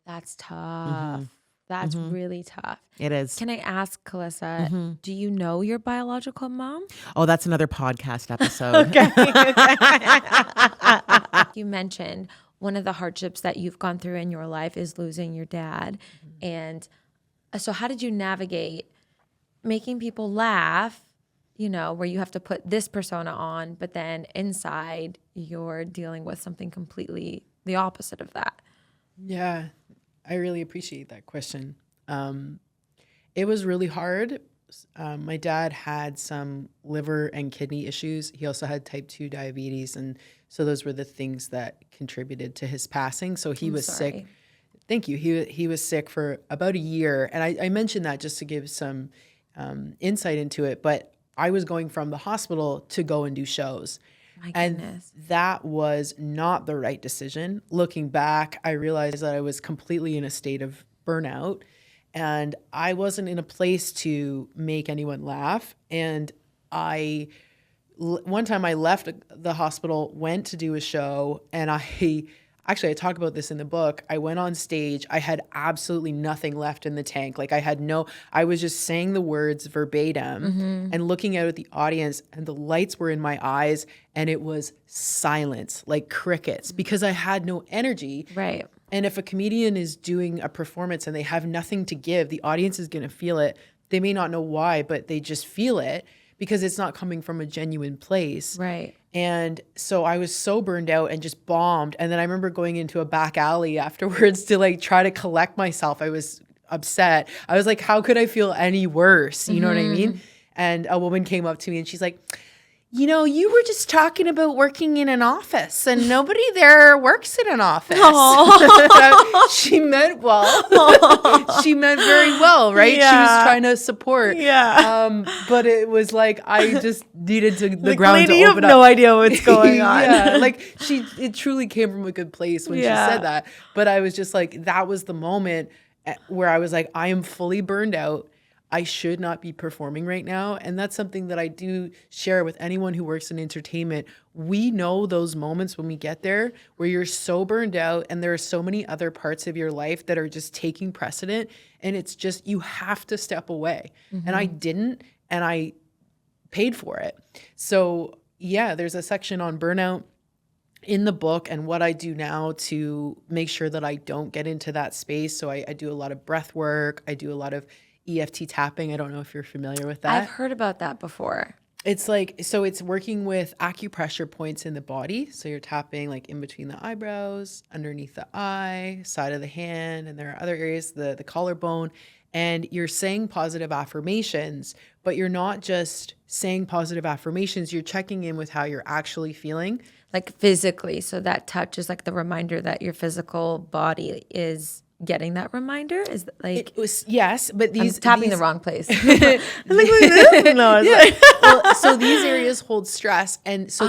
That's tough. That's really tough. It is. Can I ask, Calissa, do you know your biological mom? Oh, that's another podcast episode. You mentioned one of the hardships that you've gone through in your life is losing your dad. And so how did you navigate making people laugh, where you have to put this persona on, but then inside you're dealing with something completely the opposite of that? Yeah, I really appreciate that question. It was really hard. My dad had some liver and kidney issues. He also had type 2 diabetes. And so those were the things that contributed to his passing. So he was sick. Thank you. He was sick for about a year. And I mentioned that just to give some insight into it. But I was going from the hospital to go and do shows. My goodness. And that was not the right decision. Looking back, I realized that I was completely in a state of burnout and I wasn't in a place to make anyone laugh. And one time I left the hospital, went to do a show, and I talk about this in the book. I went on stage. I had absolutely nothing left in the tank. Like I was just saying the words verbatim and looking out at the audience, and the lights were in my eyes and it was silence, like crickets, because I had no energy. Right. And if a comedian is doing a performance and they have nothing to give, the audience is going to feel it. They may not know why, but they just feel it because it's not coming from a genuine place. Right. And so I was so burned out and just bombed. And then I remember going into a back alley afterwards to like try to collect myself. I was upset. I was like, how could I feel any worse? You know what I mean? And a woman came up to me and she's like, you were just talking about working in an office and nobody there works in an office. She meant well. She meant very well, right? Yeah. She was trying to support. Yeah. But it was like, I just needed the Like, ground lady, to you open have up. no idea what's going on. Yeah, like it truly came from a good place when she Yeah. said that. But I was just like, that was the moment where I was like, I am fully burned out. I should not be performing right now. And that's something that I do share with anyone who works in entertainment. We know those moments when we get there where you're so burned out and there are so many other parts of your life that are just taking precedent. And it's just, you have to step away. And I didn't, and I paid for it. So yeah, there's a section on burnout in the book and what I do now to make sure that I don't get into that space. So I do a lot of breath work. I do a lot of EFT tapping. I don't know if you're familiar with that. I've heard about that before. It's like, so it's working with acupressure points in the body. So you're tapping like in between the eyebrows, underneath the eye, side of the hand, and there are other areas, the collarbone. And you're saying positive affirmations, but you're not just saying positive affirmations. You're checking in with how you're actually feeling. Like physically. So that touch is like the reminder that your physical body is getting that reminder. Is that like, It was, yes, but I'm tapping the wrong place. No, well, so these areas hold stress, and so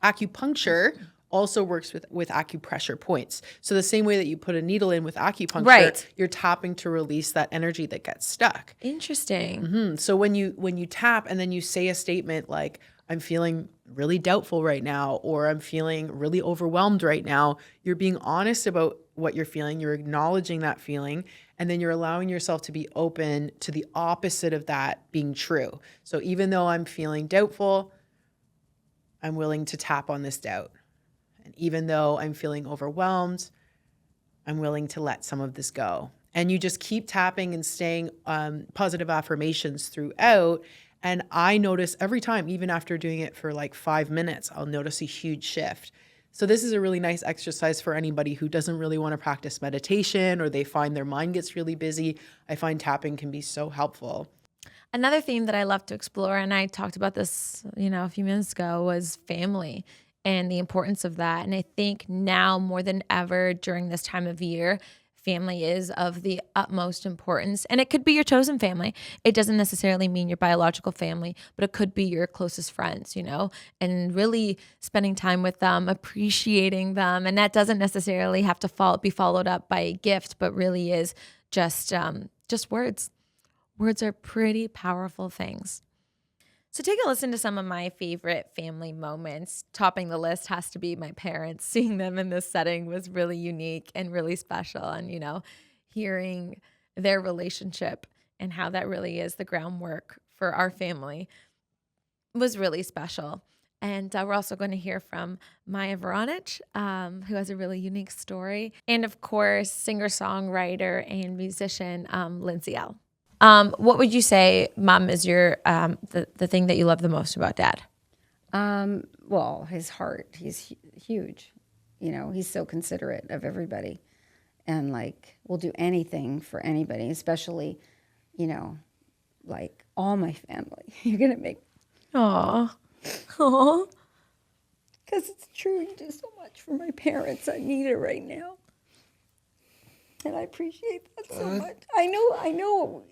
acupuncture also works with acupressure points. So the same way that you put a needle in with acupuncture, Right. you're tapping to release that energy that gets stuck. Interesting. So when you tap and then you say a statement like, I'm feeling really doubtful right now, or I'm feeling really overwhelmed right now, you're being honest about what you're feeling, you're acknowledging that feeling, and then you're allowing yourself to be open to the opposite of that being true. So even though I'm feeling doubtful, I'm willing to tap on this doubt. And even though I'm feeling overwhelmed, I'm willing to let some of this go. And you just keep tapping and saying positive affirmations throughout. And I notice every time, even after doing it for like 5 minutes, I'll notice a huge shift. So this is a really nice exercise for anybody who doesn't really want to practice meditation, or they find their mind gets really busy. I find tapping can be so helpful. Another theme that I love to explore, and I talked about this, a few minutes ago, was family and the importance of that. And I think now more than ever during this time of year, family is of the utmost importance. And it could be your chosen family. It doesn't necessarily mean your biological family, but it could be your closest friends, and really spending time with them, appreciating them. And that doesn't necessarily have to be followed up by a gift, but really is just words. Words are pretty powerful things. So take a listen to some of my favorite family moments. Topping the list has to be my parents. Seeing them in this setting was really unique and really special. And, hearing their relationship and how that really is the groundwork for our family was really special. And we're also going to hear from Maya Veronich, who has a really unique story. And of course, singer-songwriter and musician, Lindsay L. What would you say, Mom, is your the thing that you love the most about Dad? Well, his heart. He's huge. He's so considerate of everybody, and will do anything for anybody, especially, all my family. You're gonna make. Aw. Because it's true. You do so much for my parents. I need it right now, and I appreciate that so much. I know.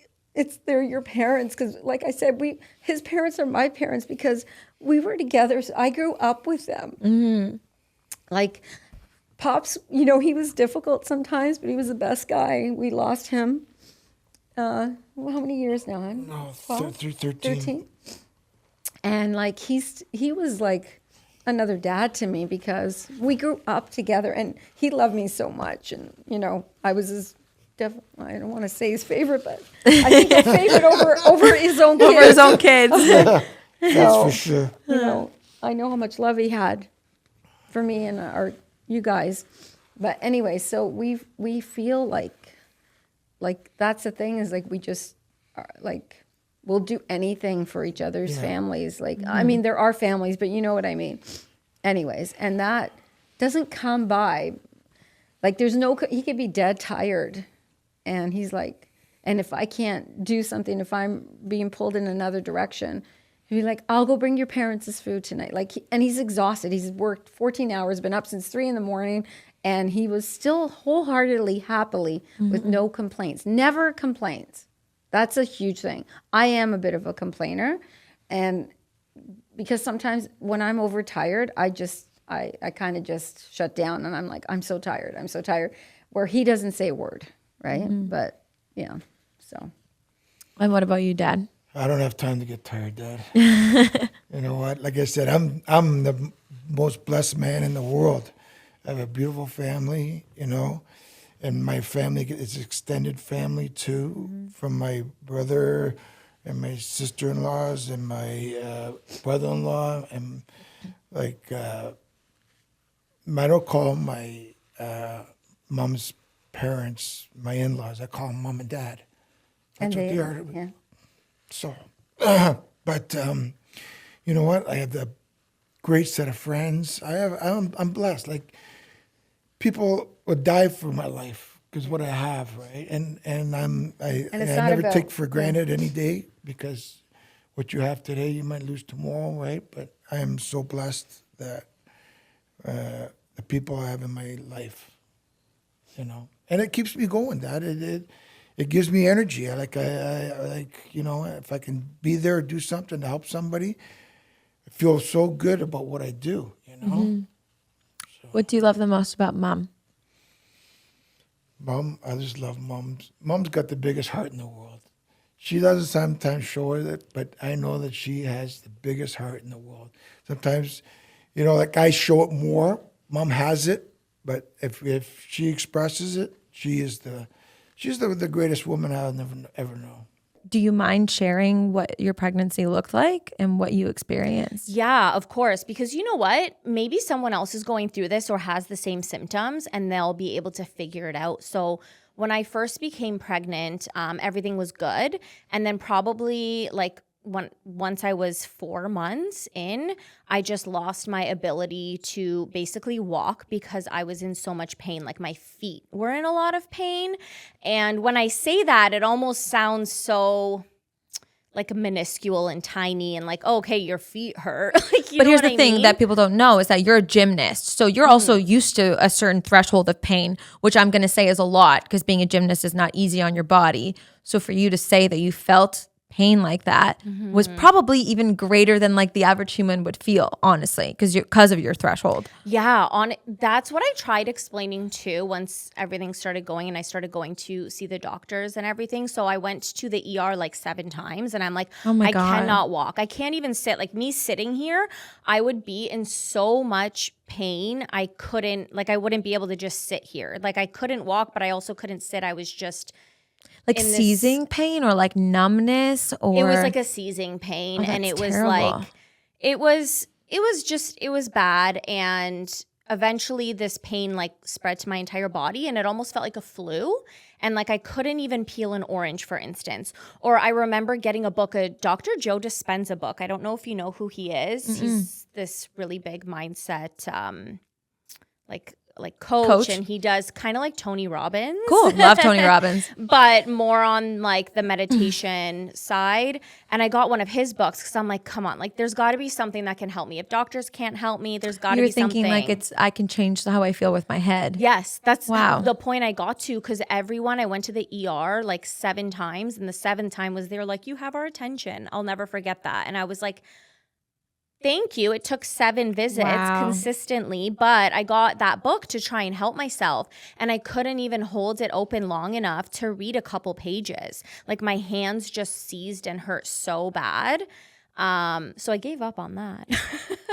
They're your parents, because like I said, his parents are my parents because we were together. So I grew up with them. Mm-hmm. Pops, he was difficult sometimes, but he was the best guy. We lost him. How many years now? No, 13. 13. And he was like another dad to me because we grew up together, and he loved me so much. And I was his. I don't want to say his favorite, but I think his favorite over his own kids. Over his own kids. That's for sure. I know how much love he had for me and you guys. But anyway, so we feel like that's the thing, is we just we'll do anything for each other's families. I mean, there are families, but you know what I mean. Anyways, and that doesn't come by. He could be dead tired. And he's and if I can't do something, if I'm being pulled in another direction, he'd be like, I'll go bring your parents this food tonight. And he's exhausted. He's worked 14 hours, been up since 3 a.m, and he was still wholeheartedly, happily, with no complaints. Never complains. That's a huge thing. I am a bit of a complainer. And because sometimes when I'm overtired, I kind of just shut down, and I'm like, I'm so tired. Where he doesn't say a word. Right. Mm-hmm. But so. And what about you, Dad? I don't have time to get tired, Dad. You know what? Like I said, I'm the most blessed man in the world. I have a beautiful family, and my family is extended family too, from my brother and my sister-in-laws and my brother-in-law, and I don't call my mom's parents my in-laws. I call them Mom and Dad. That's what they are. Yeah. So, but you know what? I have a great set of friends. I'm blessed. People would die for my life because what I have, right? And I never take for granted any day, because what you have today you might lose tomorrow, right? But I am so blessed that the people I have in my life, and it keeps me going. That it gives me energy. I if I can be there or do something to help somebody, I feel so good about what I do. Mm-hmm. What do you love the most about mom? Mom, I just love mom's. Mom's got the biggest heart in the world. She doesn't sometimes show it, but I know that she has the biggest heart in the world. Sometimes, like I show it more. Mom has it, but if she expresses it, she's the greatest woman I'll ever know. Do you mind sharing what your pregnancy looked like and what you experienced? Yeah, of course. Because you know what? Maybe someone else is going through this or has the same symptoms and they'll be able to figure it out. So when I first became pregnant, everything was good. And then probably once I was 4 months in, I just lost my ability to basically walk because I was in so much pain. Like my feet were in a lot of pain. And when I say that, it almost sounds so like minuscule and tiny and like, okay, your feet hurt. But here's the thing that people don't know is that you're a gymnast. So you're also used to a certain threshold of pain, which I'm going to say is a lot because being a gymnast is not easy on your body. So for you to say that you felt pain like that was probably even greater than like the average human would feel, honestly, because of your threshold. Yeah, that's what I tried explaining too once everything started going and I started going to see the doctors and everything. So I went to the ER like 7 times and I'm like, Oh my I God. cannot walk. I can't even sit. Like me sitting here, I would be in so much pain. I wouldn't be able to just sit here. Like I couldn't walk, but I also couldn't sit. I was just Like seizing pain or like numbness or it was like a seizing pain and it was terrible. like it was bad and eventually this pain like spread to my entire body and it almost felt like a flu and like I couldn't even peel an orange, for instance. Or I remember getting a book, a Dr. Joe Dispenza book. I don't know if you know who he is. He's this really big mindset like coach and he does kind of like Tony Robbins. Cool. Love Tony Robbins. But more on like the meditation side. And I got one of his books because I'm like, come on, like there's got to be something that can help me. If doctors can't help me, there's got to You're be something. thinking like I can change how I feel with my head. Yes, that's Wow. the point I got to because I went to the ER like 7 times and the 7th time was they're like, you have our attention. I'll never forget that. And I was like, thank you. It took 7 visits consistently, but I got that book to try and help myself. And I couldn't even hold it open long enough to read a couple pages. Like my hands just seized and hurt so bad. So I gave up on that.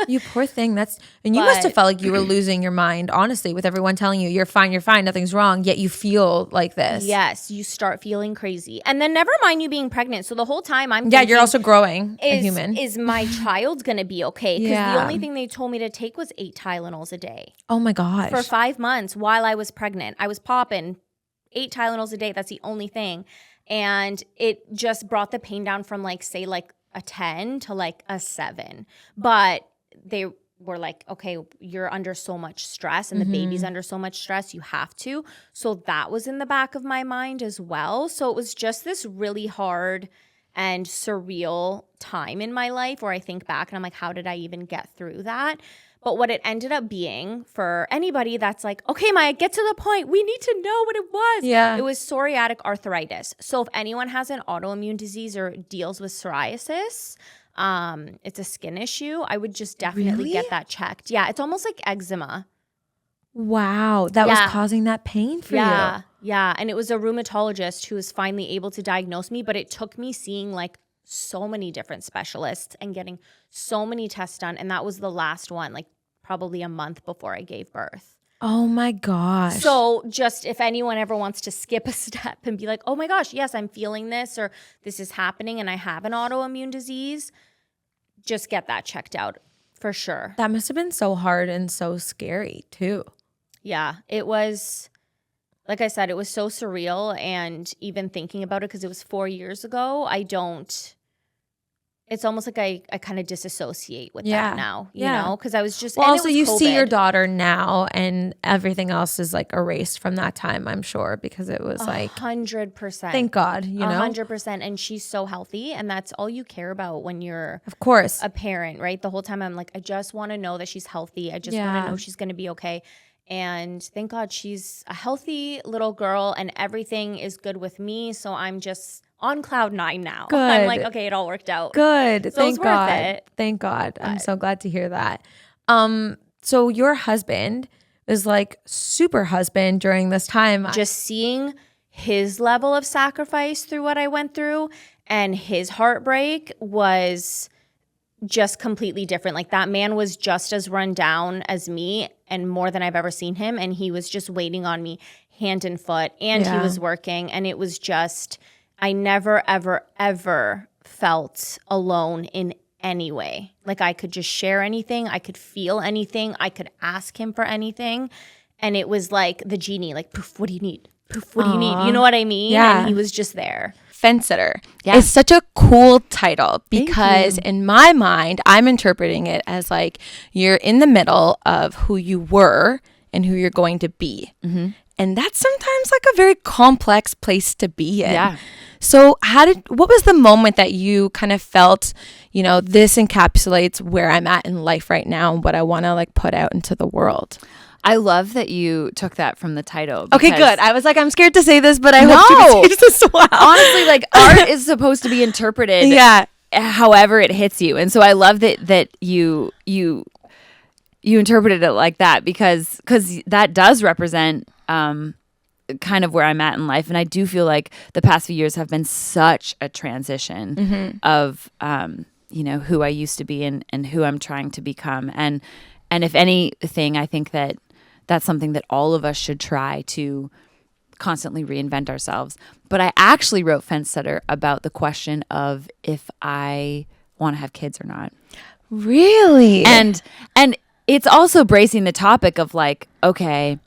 You poor thing. And you must have felt like you were losing your mind, honestly, with everyone telling you you're fine, nothing's wrong, yet you feel like this. Yes, you start feeling crazy. And then never mind you being pregnant. So the whole time I'm thinking, you're also growing a human. Is my child going to be okay? Because Yeah. the only thing they told me to take was 8 Tylenols a day. Oh my gosh. For 5 months while I was pregnant. I was popping 8 Tylenols a day. That's the only thing. And it just brought the pain down from like, say like a 10 to like a 7. But they were like, okay, you're under so much stress and the baby's under so much stress, you have to. So that was in the back of my mind as well. So it was just this really hard and surreal time in my life where I think back and I'm like, how did I even get through that? But what it ended up being for anybody that's like, okay, Maya, get to the point. We need to know what it was. Yeah. It was psoriatic arthritis. So if anyone has an autoimmune disease or deals with psoriasis, it's a skin issue, I would just definitely get that checked. Yeah, it's almost like eczema. Wow. That was causing that pain for you. Yeah. And it was a rheumatologist who was finally able to diagnose me, but it took me seeing like so many different specialists and getting so many tests done. And that was the last one, like probably a month before I gave birth. Oh my gosh. So just if anyone ever wants to skip a step and be like, oh my gosh, yes, I'm feeling this or this is happening and I have an autoimmune disease, just get that checked out for sure. That must have been so hard and so scary too. Yeah, it was, like I said, it was so surreal. And even thinking about it, because it was 4 years ago, it's almost like I kind of disassociate with that now, you know, because I was just, well, and also it was you see your COVID. daughter now and everything else is like erased from that time, I'm sure, because it was like 100%. thank God, you know, 100%. And she's so healthy. And that's all you care about when you're of course a parent, right? The whole time I'm like, I just want to know that she's healthy. I just want to know she's going to be okay. And thank God she's a healthy little girl and everything is good with me. So I'm just on cloud 9 now. Good. I'm like, okay, it all worked out. Good. So Thank it's worth God. it. Thank God. I'm so glad to hear that. So your husband, was like super husband during this time. Just seeing his level of sacrifice through what I went through and his heartbreak was just completely different. Like that man was just as run down as me and more than I've ever seen him. And he was just waiting on me hand and foot, and he was working. And it was just, I never, ever, ever felt alone in any way. Like I could just share anything. I could feel anything. I could ask him for anything. And it was like the genie, like, poof, what do you need? Poof, what do you need? You know what I mean? Yeah. And he was just there. Fence sitter is such a cool title because in my mind, I'm interpreting it as like you're in the middle of who you were and who you're going to be. And that's sometimes like a very complex place to be in. Yeah. So what was the moment that you kind of felt, you know, this encapsulates where I'm at in life right now and what I want to like put out into the world? I love that you took that from the title. Okay, because- good. I was like, I'm scared to say this, but I hope you can say this as well. Honestly, like art is supposed to be interpreted however it hits you. And so I love that you interpreted it like that because that does represent kind of where I'm at in life. And I do feel like the past few years have been such a transition of you know, who I used to be and who I'm trying to become. And if anything, I think that that's something that all of us should try to constantly reinvent ourselves. But I actually wrote Fence Sitter about the question of if I want to have kids or not. Really? And it's also bracing the topic of like, okay,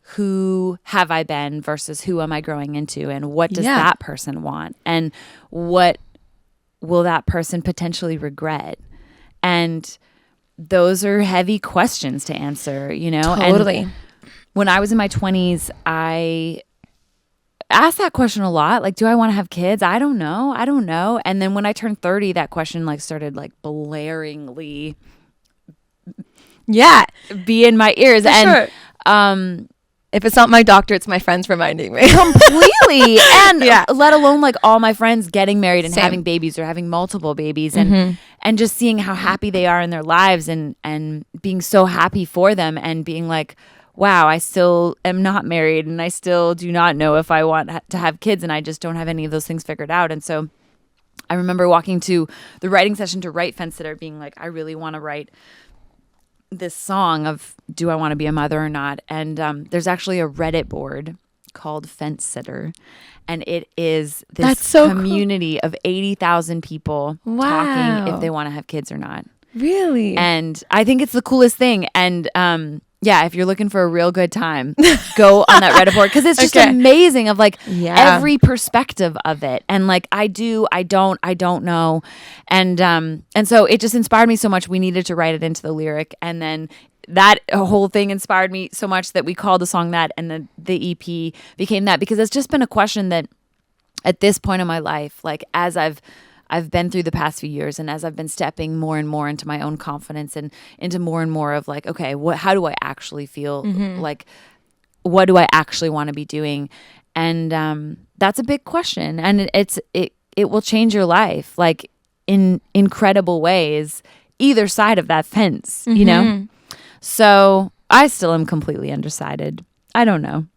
who have I been versus who am I growing into, and what does that person want, and what will that person potentially regret? And those are heavy questions to answer, you know? Totally. And when I was in my 20s, I asked that question a lot. Like, do I want to have kids? I don't know. And then when I turned 30, that question like started like blaringly be in my ears. If it's not my doctor, it's my friends reminding me. Completely. And let alone like all my friends getting married and Same. having babies or having multiple babies and just seeing how happy they are in their lives and being so happy for them and being like, wow, I still am not married and I still do not know if I want to have kids and I just don't have any of those things figured out. And so I remember walking to the writing session to write Fence Sitter being like, I really want to write this song of do I want to be a mother or not? And there's actually a Reddit board called Fence Sitter, and it is this community of 80,000 people talking if they want to have kids or not. Really? And I think it's the coolest thing. And if you're looking for a real good time, go on that Reddit board because it's just amazing of like every perspective of it. And like I don't know. And so it just inspired me so much. We needed to write it into the lyric. And then that whole thing inspired me so much that we called the song that, and the EP became that, because it's just been a question that at this point in my life, like as I've been through the past few years and as I've been stepping more and more into my own confidence and into more and more of like, okay, how do I actually feel? Like, what do I actually want to be doing? And that's a big question. And it will change your life, like in incredible ways, either side of that fence, you know? So I still am completely undecided. I don't know.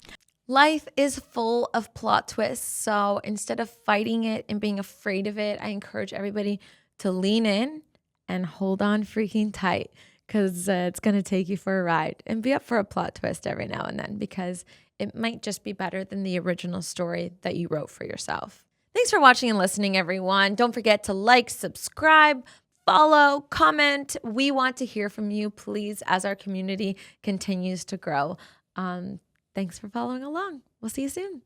Life is full of plot twists. So instead of fighting it and being afraid of it, I encourage everybody to lean in and hold on freaking tight, because it's going to take you for a ride, and be up for a plot twist every now and then, because it might just be better than the original story that you wrote for yourself. Thanks for watching and listening, everyone. Don't forget to like, subscribe, follow, comment. We want to hear from you, please, as our community continues to grow. Thanks for following along. We'll see you soon.